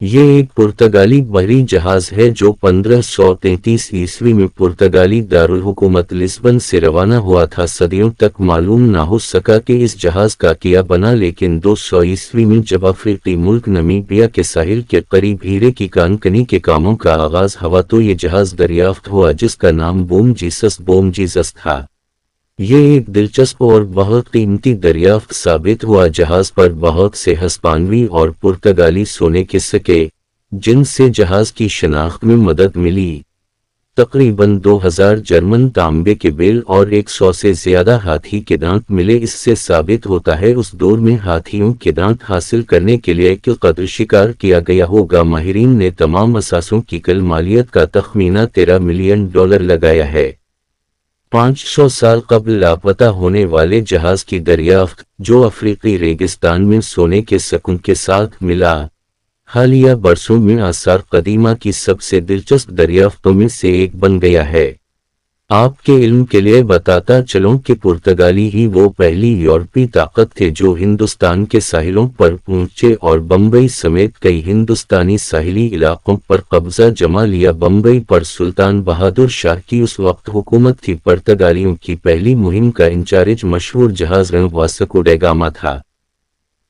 یہ ایک پرتگالی بحری جہاز ہے جو 1533 عیسوی میں پرتگالی دارالحکومت لسبن سے روانہ ہوا تھا۔ صدیوں تک معلوم نہ ہو سکا کہ اس جہاز کا کیا بنا، لیکن 200 عیسوی میں جب افریقی ملک نمیبیا کے ساحل کے قریب ہیرے کی کان کنی کے کاموں کا آغاز ہوا تو یہ جہاز دریافت ہوا جس کا نام بوم جیسس تھا۔ یہ ایک دلچسپ اور بہت قیمتی دریافت ثابت ہوا۔ جہاز پر بہت سے ہسپانوی اور پرتگالی سونے کے سکے جن سے جہاز کی شناخت میں مدد ملی۔ تقریباً 2000 جرمن تانبے کے بیل اور 100 سے زیادہ ہاتھی کے دانت ملے۔ اس سے ثابت ہوتا ہے اس دور میں ہاتھیوں کے دانت حاصل کرنے کے لیے کس قدر شکار کیا گیا ہوگا۔ ماہرین نے تمام اثاثوں کی کل مالیت کا تخمینہ $13 ملین لگایا ہے۔ 500 سال قبل لاپتہ ہونے والے جہاز کی دریافت، جو افریقی ریگستان میں سونے کے سکوں کے ساتھ ملا، حالیہ برسوں میں آثار قدیمہ کی سب سے دلچسپ دریافتوں میں سے ایک بن گیا ہے۔ آپ کے علم کے لیے بتاتا چلوں کہ پرتگالی ہی وہ پہلی یورپی طاقت تھے جو ہندوستان کے ساحلوں پر پہنچے اور بمبئی سمیت کئی ہندوستانی ساحلی علاقوں پر قبضہ جما لیا۔ بمبئی پر سلطان بہادر شاہ کی اس وقت حکومت تھی۔ پرتگالیوں کی پہلی مہم کا انچارج مشہور جہاز واسکو ڈا گاما تھا۔